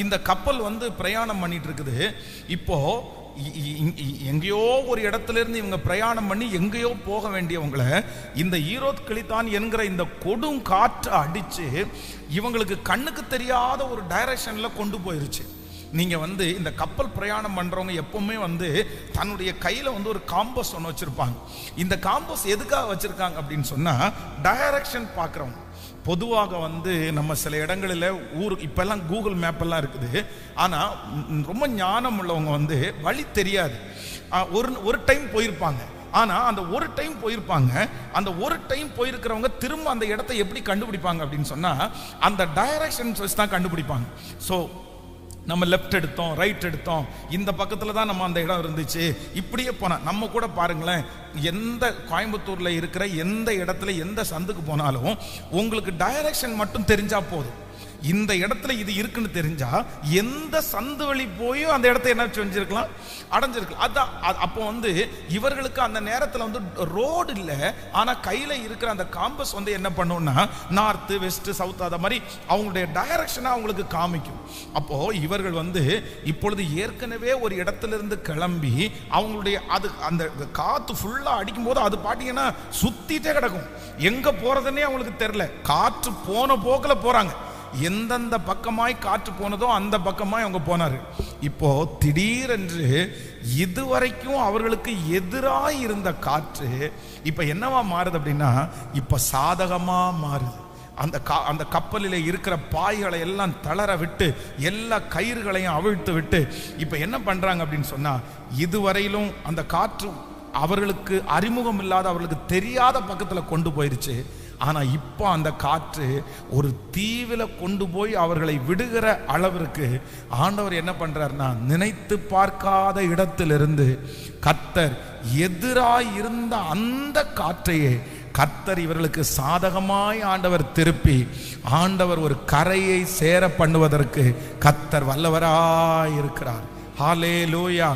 இந்த கப்பல் பிரயாணம் பண்ணிட்டு இருக்குது. இப்போ எங்கேயோ ஒரு இடத்துல இருந்து இவங்க பிரயாணம் பண்ணி எங்கேயோ போக வேண்டியவங்களை இந்த ஈரோத் கிளித்தான் என்கிற இந்த கொடும் காற்று அடிச்சு இவங்களுக்கு கண்ணுக்கு தெரியாத ஒரு டைரக்ஷன்ல கொண்டு போயிருச்சு. நீங்க இந்த கப்பல் பிரயாணம் பண்றவங்க எப்பவுமே தன்னுடைய கையில ஒரு காம்பஸ் ஒன்று வச்சிருப்பாங்க. இந்த காம்பஸ் எதுக்காக வச்சிருக்காங்க அப்படின்னு சொன்னா, டைரக்ஷன் பார்க்குறவங்க. பொதுவாக நம்ம சில இடங்களில் ஊருக்கு இப்பெல்லாம் கூகுள் மேப் எல்லாம் இருக்குது. ஆனால் ரொம்ப ஞானம் உள்ளவங்க வழி தெரியாது. ஒரு டைம் போயிருப்பாங்க. ஆனால் அந்த ஒரு டைம் போயிருப்பாங்க. அந்த ஒரு டைம் போயிருக்கிறவங்க திரும்ப அந்த இடத்தை எப்படி கண்டுபிடிப்பாங்க அப்படின்னு சொன்னால், அந்த டைரக்ஷன்ஸ் வச்சு தான் கண்டுபிடிப்பாங்க. ஸோ நம்ம லெஃப்ட் எடுத்தோம், ரைட் எடுத்தோம், இந்த பக்கத்தில் தான் நம்ம அந்த இடம் இருந்துச்சு, இப்படியே போனால் நம்ம கூட பாருங்களேன், எந்த கோயம்புத்தூரில் இருக்கிற எந்த இடத்துல எந்த சந்துக்கு போனாலும் உங்களுக்கு டைரக்ஷன் மட்டும் தெரிஞ்சா போதும். இந்த இடத்துல இது இருக்குன்னு தெரிஞ்சா எந்த சந்து வழி போயும் அந்த இடத்த என்ன செஞ்சிருக்கலாம், அடைஞ்சிருக்கலாம். அதான் அப்போ இவர்களுக்கு அந்த நேரத்தில் ரோடு இல்லை, ஆனால் கையில் இருக்கிற அந்த காம்பஸ் என்ன பண்ணும்னா நார்த்து வெஸ்ட் சவுத் அதை மாதிரி அவங்களுடைய டைரக்ஷனை அவங்களுக்கு காமிக்கும். அப்போ இவர்கள் இப்பொழுது ஏற்கனவே ஒரு இடத்துல இருந்து கிளம்பி அவங்களுடைய அது அந்த காத்து ஃபுல்லா அடிக்கும் போது அது பாத்தீங்கன்னா சுத்திட்டே கிடக்கும். எங்க போறதுன்னே அவங்களுக்கு தெரியல. காற்று போன போக்கில் போறாங்க. எந்தெந்த பக்கமாய் காற்று போனதோ அந்த பக்கமாய் அவங்க போனார்கள். இப்போ திடீரென்று இதுவரைக்கும் அவர்களுக்கு எதிராக இருந்த காற்று இப்ப என்னவா மாறுது அப்படின்னா, இப்ப சாதகமா மாறுது. அந்த கப்பலில் இருக்கிற பாய்களை எல்லாம் தளர விட்டு எல்லா கயிறுகளையும் அவிழ்த்து விட்டு இப்ப என்ன பண்றாங்க அப்படின்னு சொன்னா, இதுவரையிலும் அந்த காற்று அவர்களுக்கு அறிமுகம் இல்லாத அவர்களுக்கு தெரியாத பக்கத்தில் கொண்டு போயிருச்சு. ஆனா இப்போ அந்த காற்று ஒரு தீவில கொண்டு போய் அவர்களை விடுகிற அளவிற்கு ஆண்டவர் என்ன பண்றாருன்னா, நினைத்து பார்க்காத இடத்திலிருந்து கர்த்தர் எதிராய் இருந்த அந்த காற்றையே கர்த்தர் இவர்களுக்கு சாதகமாய் ஆண்டவர் திருப்பி ஆண்டவர் ஒரு கரையை சேர பண்ணுவதற்கு கர்த்தர் வல்லவராய் இருக்கிறார். ஹல்லேலூயா.